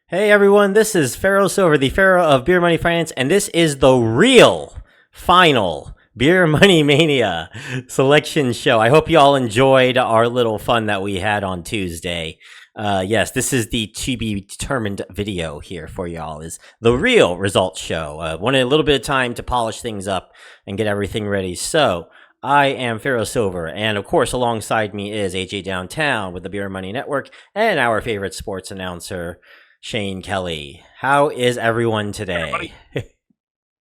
Hey everyone, this is Pharaoh Silver, the Pharaoh of Beer Money Finance, and this is the real final Beer Money Mania selection show. I hope you all enjoyed our little fun that we had on Tuesday. Yes, this is the to be determined video here for y'all. Is the real results show. Wanted a little bit of time to polish things up and get everything ready. So I am Pharaoh Silver, and of course, alongside me is AJ Downtown with the Beer Money Network and our favorite sports announcer, Shane Kelly. How is everyone today?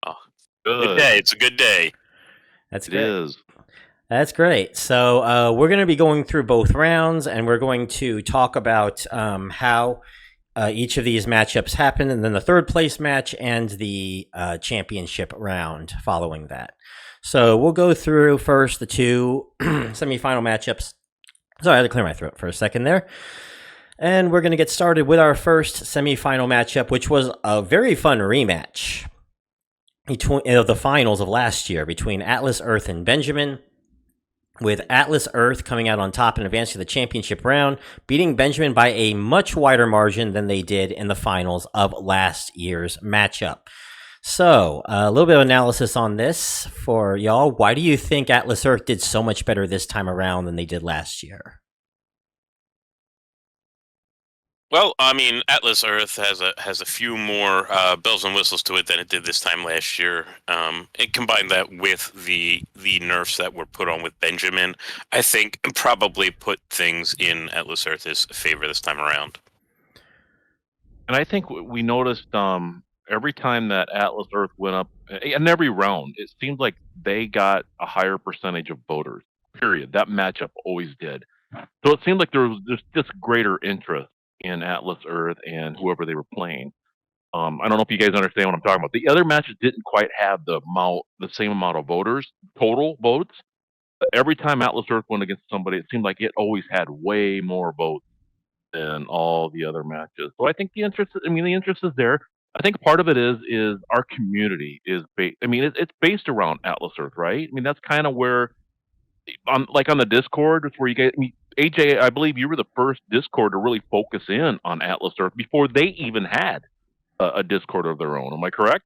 Oh, good day. It's a good day. That's It great. is. That's great. So we're going to be going through both rounds, and we're going to talk about how each of these matchups happened, and then the third place match and the championship round following that. So we'll go through first the two semifinal matchups. Sorry, I had to clear my throat for a second there. And we're going to get started with our first semifinal matchup, which was a very fun rematch of the finals of last year between Atlas Earth and Benjamin, with Atlas Earth coming out on top and advancing to the championship round, beating Benjamin by a much wider margin than they did in the finals of last year's matchup. So, a little bit of analysis on this for y'all. Why do you think Atlas Earth did so much better this time around than they did last year? Well, I mean, Atlas Earth has a few more bells and whistles to it than it did this time last year. And combine that with the nerfs that were put on with Benjamin, I think probably put things in Atlas Earth's favor this time around. And I think we noticed every time that Atlas Earth went up, in every round, it seemed like they got a higher percentage of voters. Period. That matchup always did. So it seemed like there was just greater interest in Atlas Earth and whoever they were playing. I don't know if you guys understand what I'm talking about. The other matches didn't quite have the same amount of voters, total votes. But every time Atlas Earth went against somebody, it seemed like it always had way more votes than all the other matches. So I think the interest. I mean, the interest is there. I think part of it is our community is based. I mean, it's based around Atlas Earth, right? I mean, that's kind of where on the Discord, it's where you guys. I mean, AJ, I believe you were the first Discord to really focus in on Atlas Earth before they even had a Discord of their own. Am I correct?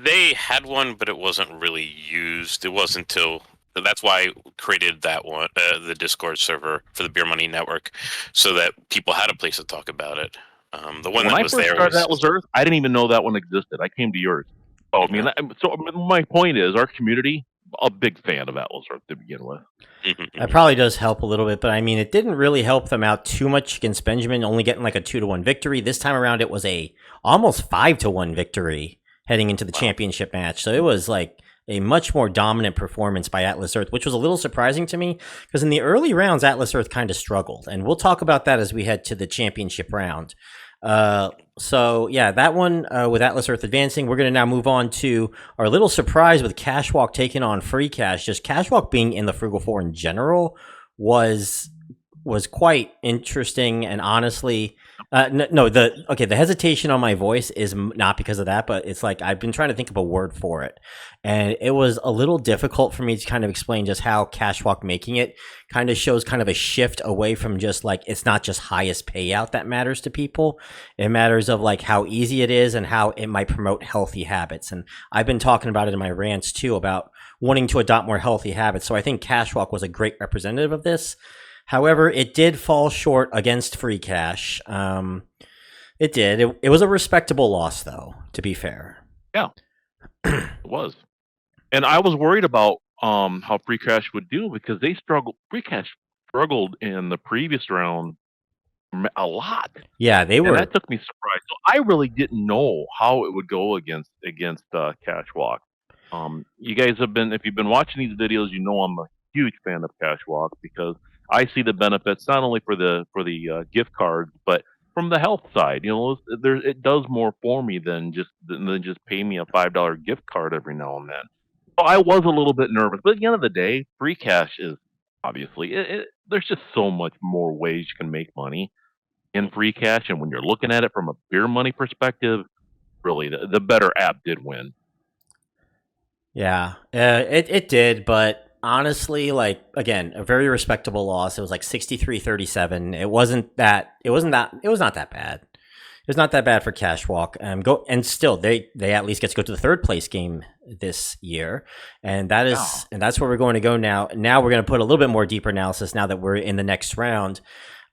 They had one, but it wasn't really used. It wasn't until that's why I created that one, the Discord server for the Beer Money Network, so that people had a place to talk about it. The one When that I was first there started was Atlas Earth, I didn't even know that one existed. I came to yours. Oh, I mean, so my point is, our community, a big fan of Atlas Earth to begin with. That probably does help a little bit, but I mean, it didn't really help them out too much against Benjamin, only getting like a 2-1 victory. This time around, it was a almost 5-1 victory heading into the championship match. So it was like a much more dominant performance by Atlas Earth, which was a little surprising to me because in the early rounds, Atlas Earth kind of struggled, and we'll talk about that as we head to the championship round. So yeah, that one with Atlas Earth advancing. We're going to now move on to our little surprise with Cashwalk taking on Freecash. Just Cashwalk being in the Frugal Four in general was quite interesting, and honestly, the hesitation on my voice is not because of that, but it's like I've been trying to think of a word for it, and it was a little difficult for me to kind of explain just how Cashwalk making it kind of shows kind of a shift away from just like it's not just highest payout that matters to people. It matters of like how easy it is and how it might promote healthy habits. And I've been talking about it in my rants too about wanting to adopt more healthy habits. So I think Cashwalk was a great representative of this. However, it did fall short against Freecash. It did. It was a respectable loss, though, to be fair. Yeah, it was. And I was worried about how Freecash would do because they struggled. Freecash struggled in the previous round a lot. Yeah, they were. And that took me surprised. So I really didn't know how it would go against Cashwalk. You guys have been, if you've been watching these videos, you know I'm a huge fan of Cashwalk because I see the benefits not only for the gift cards, but from the health side. You know, it does more for me than just pay me a $5 gift card every now and then. So I was a little bit nervous, but at the end of the day, Freecash is obviously there's just so much more ways you can make money in Freecash, and when you're looking at it from a beer money perspective, really the better app did win. Yeah, it did, but honestly, like again, a very respectable loss. It was like 63-37. It was not that bad. It's not that bad for Cashwalk. And still they at least get to go to the third place game this year, and that's where we're going to go now. Now we're going to put a little bit more deeper analysis now that we're in the next round,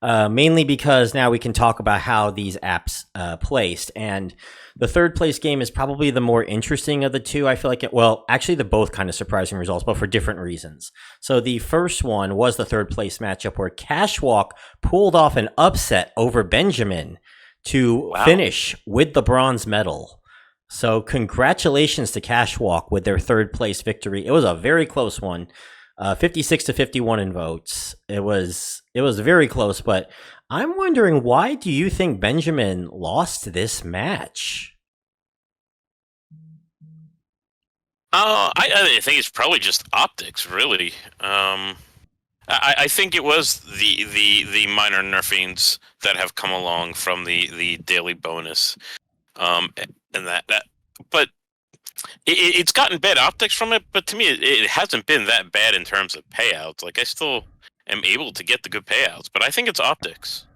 mainly because now we can talk about how these apps placed. And the third place game is probably the more interesting of the two. I feel like actually they're both kind of surprising results, but for different reasons. So the first one was the third place matchup where Cashwalk pulled off an upset over Benjamin to finish with the bronze medal. So congratulations to Cashwalk with their third place victory. It was a very close one, 56-51 in votes. It was very close, but I'm wondering, why do you think Benjamin lost this match? I think it's probably just optics, really. I think it was the minor nerfings that have come along from the daily bonus, and that. But it's gotten bad optics from it. But to me, it hasn't been that bad in terms of payouts. Like, I still am able to get the good payouts, but I think it's optics.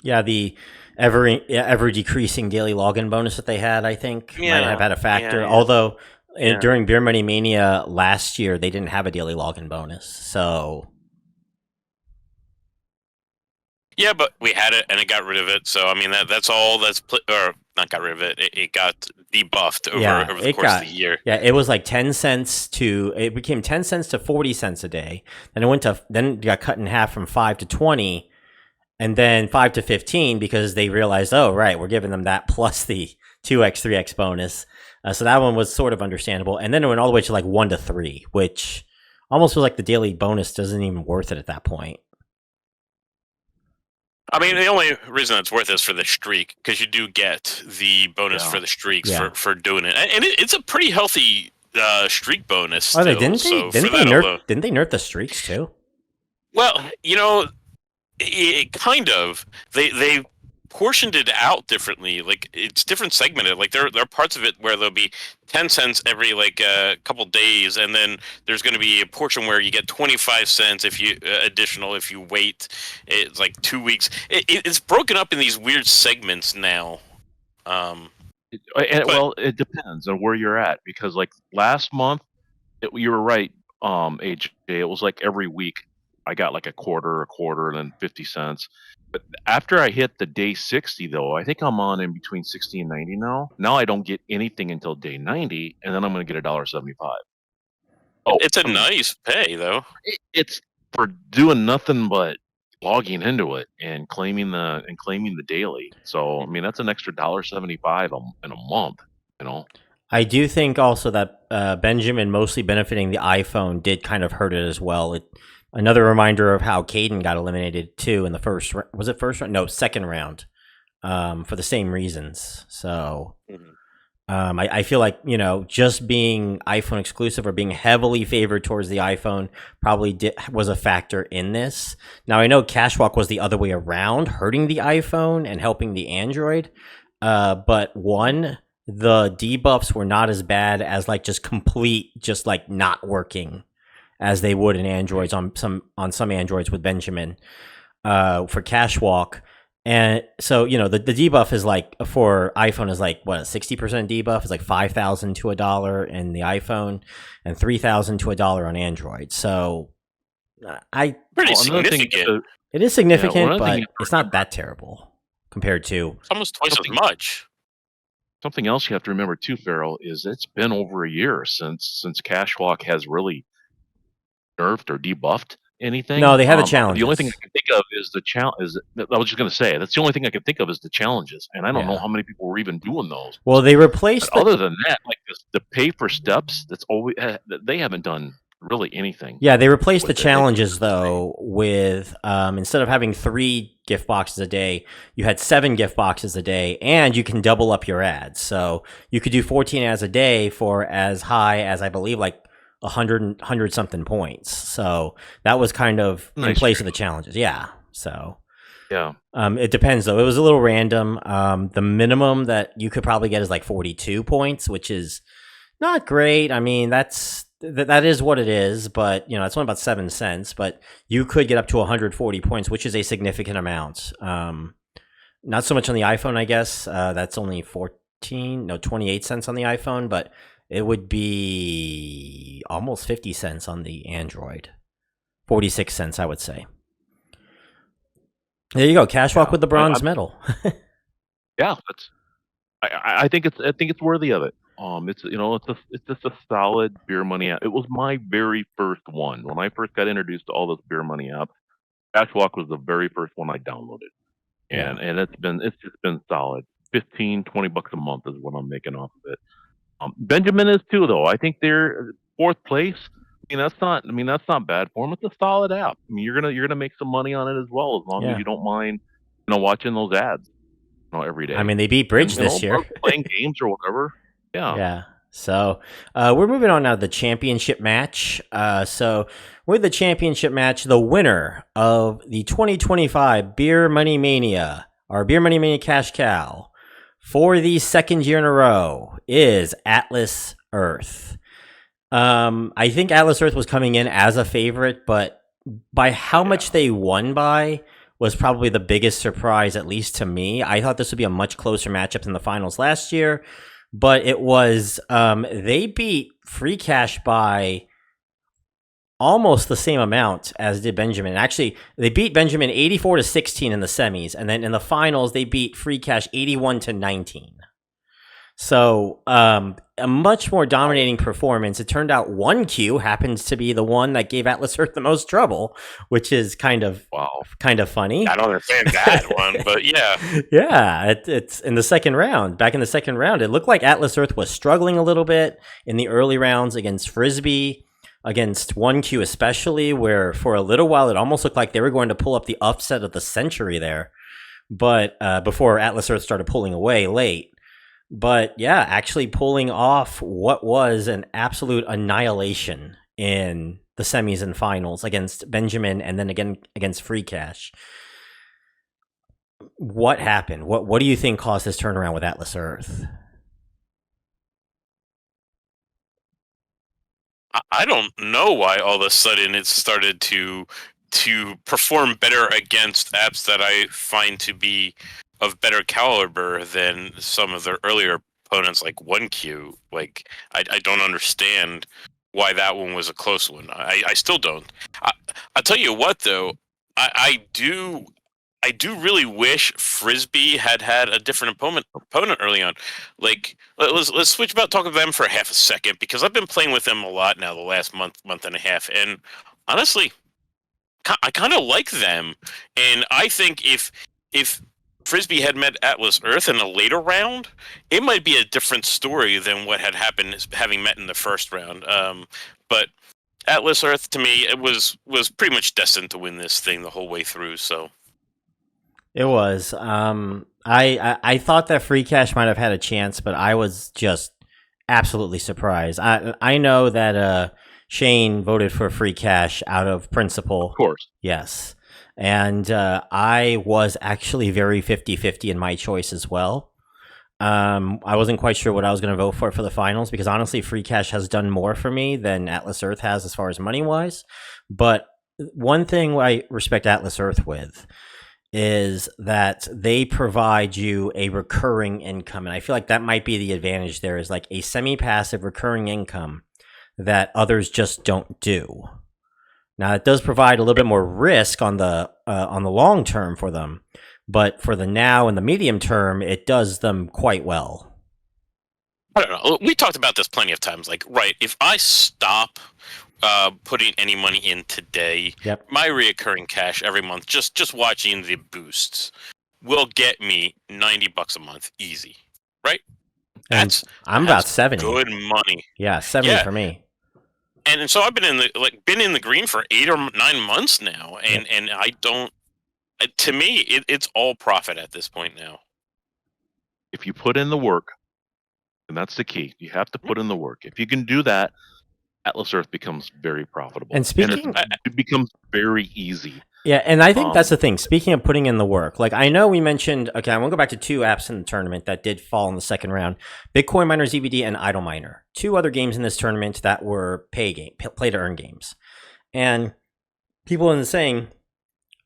Yeah, the ever decreasing daily login bonus that they had, I think, might have had a factor. Yeah. Although during Beer Money Mania last year, they didn't have a daily login bonus, so. Yeah, but we had it and it got rid of it. So I mean that's all or not got rid of it. It got debuffed over the course of the year. Yeah, it was like 10 cents it became 10 cents to 40 cents a day. Then it got cut in half from 5 to 20, and then 5 to 15 because they realized, oh right, we're giving them that plus the 2x 3x bonus. So that one was sort of understandable. And then it went all the way to like 1 to 3, which almost was like the daily bonus doesn't even worth it at that point. I mean, the only reason it's worth it is for the streak, because you do get the bonus for the streaks for doing it, and it's a pretty healthy streak bonus. Still, didn't they nerf the streaks too? Well, it kind of they portioned it out differently. Like, it's different segmented. Like, there are parts of it where there'll be 10 cents every couple days, and then there's going to be a portion where you get 25 cents if you additional if you wait. It's like 2 weeks. It's broken up in these weird segments now. It depends on where you're at, because like last month, you were right, AJ. It was like every week I got like a quarter, and then 50 cents. But after I hit the day 60, though, I think I'm on in between 60 and 90 now. Now I don't get anything until day 90, and then I'm going to get $1.75. Oh, it's a nice pay, though. It's for doing nothing but logging into it and claiming the daily. So I mean, that's an extra $1.75 in a month. I do think also that Benjamin mostly benefiting the iPhone did kind of hurt it as well. Another reminder of how Caden got eliminated too in the second round, for the same reasons. So I feel like, just being iPhone exclusive or being heavily favored towards the iPhone probably was a factor in this. Now I know Cashwalk was the other way around, hurting the iPhone and helping the Android. But the debuffs were not as bad as like just not working as they would in Androids on some Androids with Benjamin for Cashwalk. And so, the debuff is like for iPhone is like what, a 60% debuff is like 5,000 to $1 in the iPhone and 3,000 to $1 on Android. So pretty significant. It is significant, but it's not that terrible compared to it's almost twice as much. Something else you have to remember too, Farrell, is it's been over a year since Cashwalk has really nerfed or debuffed anything. No, they had the challenges. The only thing I can think of is the challenge. I was just going to say that's the only thing I can think of is the challenges, and I don't know how many people were even doing those. Well, they replaced. Other than that, like the pay for steps, that's always they haven't done really anything. Yeah, they replaced the challenges though with instead of having 3 gift boxes a day, you had 7 gift boxes a day, and you can double up your ads. So you could do 14 ads a day for as high as I believe like 100 something points. So that was kind of in place of the challenges. Yeah. So yeah. It depends though. It was a little random. The minimum that you could probably get is like 42 points, which is not great. I mean, that is what it is, but it's only about 7 cents, but you could get up to 140 points, which is a significant amount. Not so much on the iPhone, I guess. That's only 28 cents on the iPhone, but it would be almost 50 cents on the Android. 46 cents, I would say. There you go, Cashwalk with the bronze medal. Yeah, I think it's worthy of it. It's just a solid Beer Money app. It was my very first one when I first got introduced to all those Beer Money apps. Cashwalk was the very first one I downloaded, and it's just been solid. $15-20 a month is what I'm making off of it. Benjamin is too, though. I think they're fourth place. That's not bad for them. It's a solid app. I mean, you're gonna make some money on it as well, as long as you don't mind, watching those ads, every day. I mean, they beat Bridge this year, playing games or whatever. Yeah. Yeah. So we're moving on now to the championship match. So with the championship match, the winner of the 2025 Beer Money Mania, or Beer Money Mania Cash Cow, for the second year in a row is Atlas Earth. I think Atlas Earth was coming in as a favorite, but by how much they won by was probably the biggest surprise, at least to me. I thought this would be a much closer matchup than the finals last year, but it was, they beat Freecash by almost the same amount as did Benjamin. Actually, they beat Benjamin 84-16 in the semis, and then in the finals, they beat Freecash 81-19. So a much more dominating performance. It turned out 1Q happens to be the one that gave Atlas Earth the most trouble, which is kind of funny. I don't understand that one, but yeah. Yeah, it's in the second round. Back in the second round, it looked like Atlas Earth was struggling a little bit in the early rounds against Frisbee, against 1Q especially, where for a little while it almost looked like they were going to pull up the upset of the century there. But before Atlas Earth started pulling away late. But yeah, actually pulling off what was an absolute annihilation in the semis and finals against Benjamin and then again against Freecash. What happened? What do you think caused this turnaround with Atlas Earth? I don't know why all of a sudden it started to perform better against apps that I find to be of better caliber than some of their earlier opponents, like 1Q. Like, I don't understand why that one was a close one. I still don't. I'll tell you what, though, I do really wish Frisbee had a different opponent early on. Like, let's switch about talking to them for half a second, because I've been playing with them a lot now the last month and a half, and honestly, I kind of like them. And I think if Frisbee had met Atlas Earth in a later round, it might be a different story than what had happened having met in the first round. But Atlas Earth, to me, it was pretty much destined to win this thing the whole way through. So it was. I thought that Freecash might have had a chance, but I was just absolutely surprised. I know that Shane voted for Freecash out of principle. Of course. Yes. And I was actually very 50-50 in my choice as well. I wasn't quite sure what I was going to vote for the finals, because honestly, Freecash has done more for me than Atlas Earth has as far as money-wise. But one thing I respect Atlas Earth with is that they provide you a recurring income. And I feel like that might be the advantage there, is like a semi-passive recurring income that others just don't do. Now, it does provide a little bit more risk on the long term for them, but for the now and the medium term, it does them quite well. I don't know. We talked about this plenty of times. Like, right, if I stop putting any money in today, my reoccurring cash every month, just watching the boosts, will get me $90 a month, easy, right? I'm about 70. Good money. Yeah, 70 for me. And so I've been in the green for 8 or 9 months now, and I don't. To me, it's all profit at this point now. If you put in the work, and that's the key, you have to put in the work. If you can do that, Atlas Earth becomes very profitable, and it becomes very easy. Yeah, and I think that's the thing. Speaking of putting in the work, like I know we mentioned, okay, I want to go back to 2 apps in the tournament that did fall in the second round: Bitcoin Miner ZBD and Idle Miner. 2 other games in this tournament that were play to earn games. And people are saying,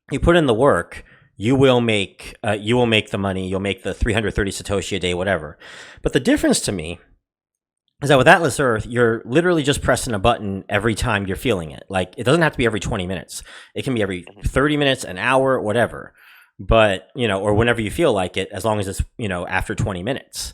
you put in the work, you will make the money. You'll make the 330 Satoshi a day, whatever. But the difference to me is that with Atlas Earth, you're literally just pressing a button every time you're feeling it. Like, it doesn't have to be every 20 minutes. It can be every 30 minutes, an hour, whatever. But, or whenever you feel like it, as long as it's, after 20 minutes.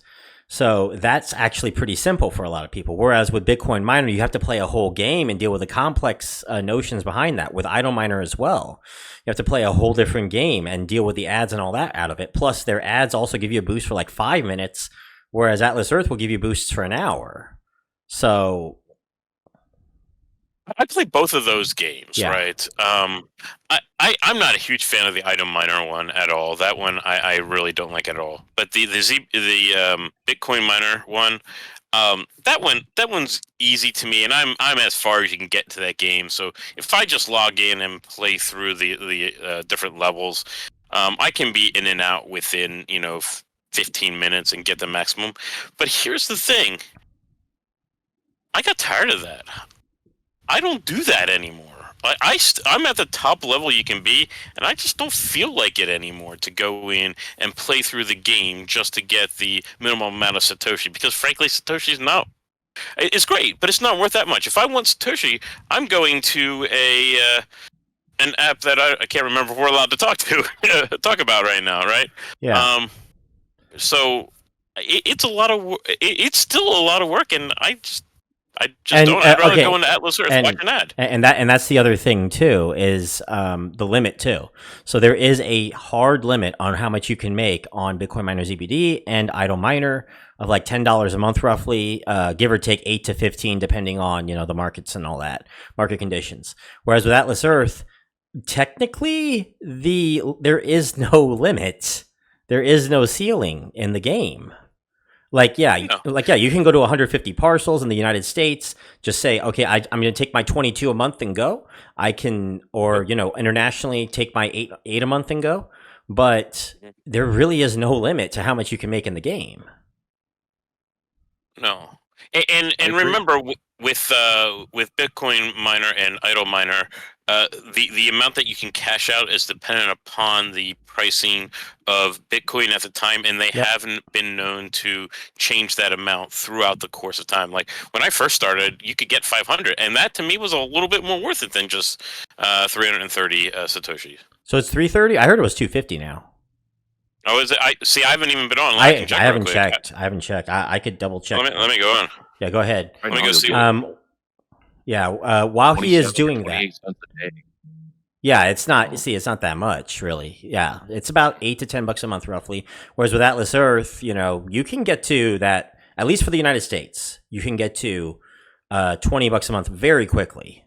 So that's actually pretty simple for a lot of people. Whereas with Bitcoin Miner, you have to play a whole game and deal with the complex notions behind that. With Idle Miner as well, you have to play a whole different game and deal with the ads and all that out of it. Plus, their ads also give you a boost for like 5 minutes, whereas Atlas Earth will give you boosts for an hour. So I play both of those games, Yeah. right? I'm not a huge fan of the Item Miner one at all. That one I really don't like at all. But the Bitcoin Miner one, that one's easy to me, and I'm as far as you can get to that game. So if I just log in and play through the different levels, I can be in and out within 15 minutes and get the maximum. But here's the thing. I got tired of that. I don't do that anymore. I'm at the top level you can be, and I just don't feel like it anymore to go in and play through the game just to get the minimum amount of Satoshi. Because frankly, Satoshi's not. It's great, but it's not worth that much. If I want Satoshi, I'm going to an app that I can't remember if we're allowed to talk about right now, right? yeah. So it's a lot of it's still a lot of work, and I just And, don't. I'd rather okay, go into Atlas Earth, watch an ad. And that's the other thing too, is the limit too. So there is a hard limit on how much you can make on Bitcoin Miner ZBD and Idle Miner of like $10 a month roughly, give or take 8 to 15 depending on the markets and all that, market conditions. Whereas with Atlas Earth, technically there is no limit, there is no ceiling in the game. You can go to 150 parcels in the United States. Just say, okay, I'm going to take my 22 a month and go. I can, or internationally, take my eight a month and go. But there really is no limit to how much you can make in the game. No, and remember with Bitcoin Miner and Idle Miner, the amount that you can cash out is dependent upon the pricing of Bitcoin at the time, and they haven't been known to change that amount throughout the course of time. Like when I first started, you could get 500, and that to me was a little bit more worth it than just 330 Satoshis. So it's 330. I heard it was 250 now. Oh, is it? I haven't even been on. I haven't checked. I haven't checked. I could double check. Let me go on. Yeah, go ahead. Let me go see. While he is doing that. Cents a day. Yeah, it's not. See, it's not that much, really. Yeah, it's about $8 to $10 a month, roughly. Whereas with Atlas Earth, you can get to that, at least for the United States. You can get to $20 a month very quickly,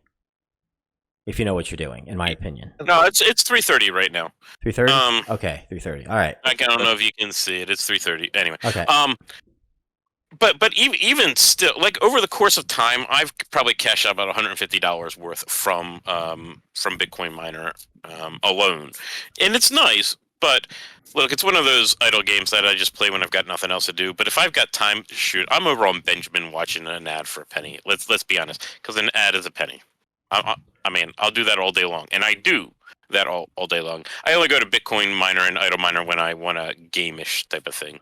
if you know what you're doing. In my opinion. No, it's 330 right now. 330. Okay, 330. All right. I don't know if you can see it. It's 330 anyway. Okay. But even still, like over the course of time, I've probably cashed out about $150 worth from Bitcoin Miner alone, and it's nice. But look, it's one of those idle games that I just play when I've got nothing else to do. But if I've got time, shoot, I'm over on Benjamin watching an ad for a penny. Let's be honest, because an ad is a penny. I mean, I'll do that all day long, and I do that all day long. I only go to Bitcoin Miner and Idle Miner when I want a game-ish type of thing.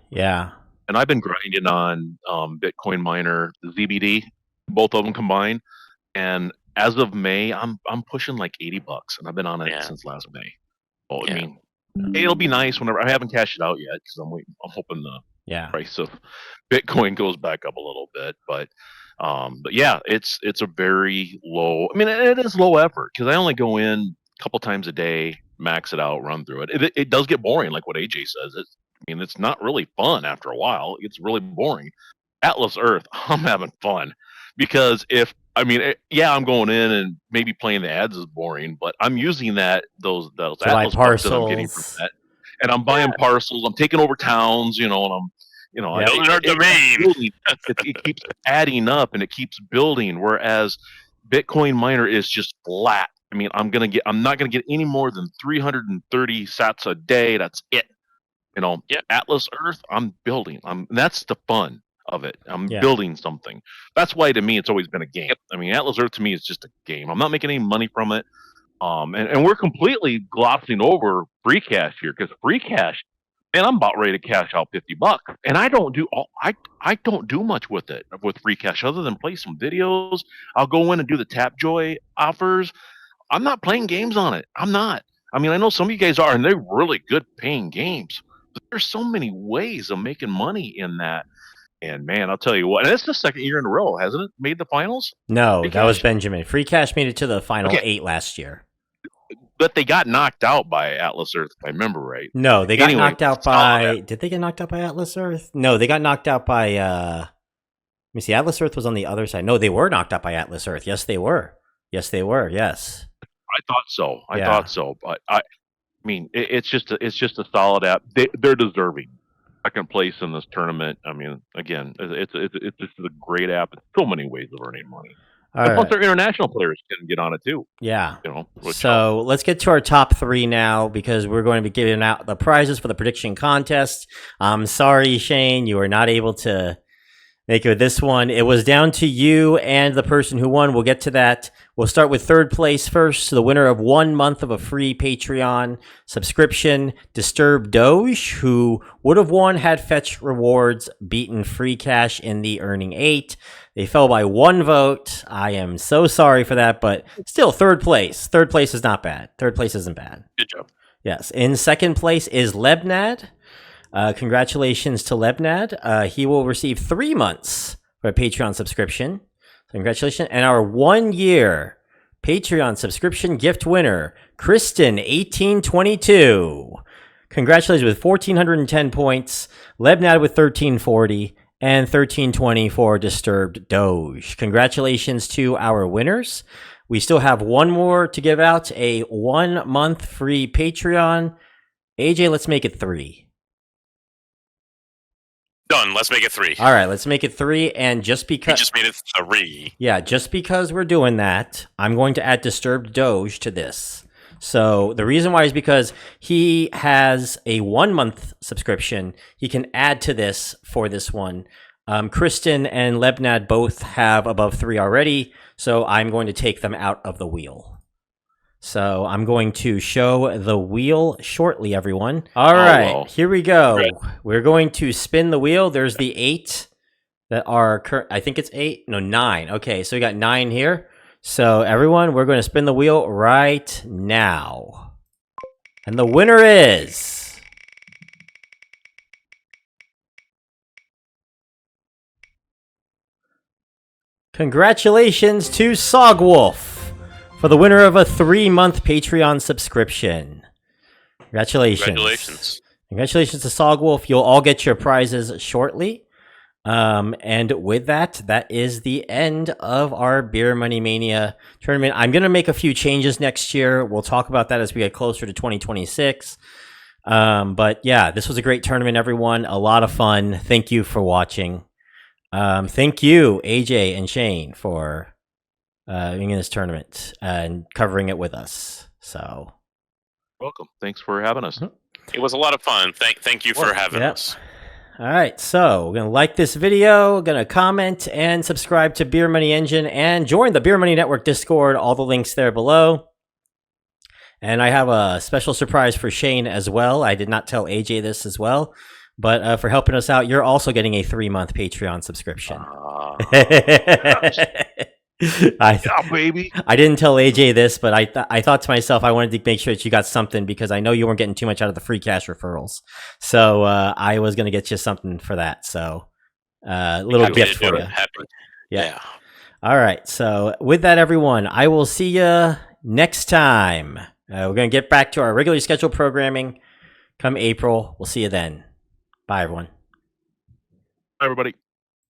Yeah. And I've been grinding on Bitcoin Miner, ZBD, both of them combined. And as of May, I'm pushing like $80, and I've been on it since last May. Oh, I mean, it'll be nice whenever I haven't cashed it out yet because I'm waiting. I'm hoping the price of Bitcoin goes back up a little bit, but yeah, it's a very low. I mean, it is low effort because I only go in a couple times a day, max it out, run through it. It does get boring, like what AJ says. It's not really fun after a while. It's really boring. Atlas Earth, I'm having fun because I'm going in and maybe playing the ads is boring, but I'm using those Atlas bucks that I'm getting from that, and I'm buying parcels. I'm taking over towns, and I'm. It keeps adding up and it keeps building. Whereas Bitcoin Miner is just flat. I mean, I'm not gonna get any more than 330 sats a day. That's it. Atlas Earth, I'm building. That's the fun of it. I'm building something. That's why to me it's always been a game. I mean, Atlas Earth to me is just a game. I'm not making any money from it. And we're completely glossing over Freecash here because Freecash, man, I'm about ready to cash out $50, and I don't do much with it with Freecash other than play some videos. I'll go in and do the Tap Joy offers. I'm not playing games on it. I'm not. I mean, I know some of you guys are, and they're really good paying games. But there's so many ways of making money in that. And man, I'll tell you what, and it's the second year in a row, hasn't it? Made the finals? No, Freecash? that was Benjamin. Freecash made it to the final Okay. 8 last year. But they got knocked out by Atlas Earth, if I remember right. No, they got Anyway, knocked out by. Did they get knocked out by Atlas Earth? No, they got knocked out by. Let me see. Atlas Earth was on the other side. No, they were knocked out by Atlas Earth. Yes, they were. Yes, they were. Yes. I thought so. I Yeah. thought so. But I mean, it's just a solid app. They're deserving second place in this tournament. I mean, again, it's just a great app. It's so many ways of earning money. All And plus, right. their international players can get on it too. Yeah. You know. Which So let's get to our top 3 now because we're going to be giving out the prizes for the prediction contest. I'm sorry, Shane, you were not able to make it with this one. It was down to you and the person who won. We'll get to that. We'll start with third place first. So the winner of 1 month of a free Patreon subscription, Disturbed Doge, who would have won had Fetch Rewards beaten Freecash in the Earning 8. They fell by 1 vote. I am so sorry for that, but still third place. Third place is not bad. Third place isn't bad. Good job. Yes. In second place is Lebnad. Congratulations to Lebnad. He will receive 3 months for a Patreon subscription. Congratulations. And our 1 year Patreon subscription gift winner, Kristen1822. Congratulations with 1,410 points. Lebnad with 1,340 and 1,320 for Disturbed Doge. Congratulations to our winners. We still have one more to give out, a 1 month free Patreon. AJ, let's make it 3. Done. Let's make it 3. All right, let's make it 3. And just We because, just made it 3. yeah, just because we're doing that, I'm going to add Disturbed Doge to this. So the reason why is because he has a 1 month subscription. He can add to this for this one. Kristen and Lebnad both have above 3 already, so I'm going to take them out of the wheel. So I'm going to show the wheel shortly, everyone. All right, well. here we go. Right. We're going to spin the wheel. There's the 8 that are, I think it's 8. No, 9. Okay, so we got 9 here. So everyone, we're going to spin the wheel right now. And the winner is... Congratulations to Sogwolf for the winner of a 3-month Patreon subscription. Congratulations. Congratulations. Congratulations to Sogwolf. You'll all get your prizes shortly. And with that, that is the end of our Beer Money Mania tournament. I'm going to make a few changes next year. We'll talk about that as we get closer to 2026. But yeah, this was a great tournament, everyone. A lot of fun. Thank you for watching. Thank you, AJ and Shane, for being in this tournament and covering it with us. So, welcome. Thanks for having us. It was a lot of fun. Thank you for having Yep. us. All right, so we're going to like this video, going to comment and subscribe to Beer Money Engine and join the Beer Money Network Discord. All the links there below. And I have a special surprise for Shane as well. I did not tell AJ this as well, but for helping us out, you're also getting a 3-month Patreon subscription. Yeah, baby. I didn't tell AJ this, but I thought to myself I wanted to make sure that you got something because I know you weren't getting too much out of the Freecash referrals. So I was going to get you something for that. So little Happy gift to do for it. you. Happy. Yeah. All right. So with that, everyone, I will see you next time. We're going to get back to our regularly scheduled programming come April. We'll see you then. Bye, everyone. Bye, everybody.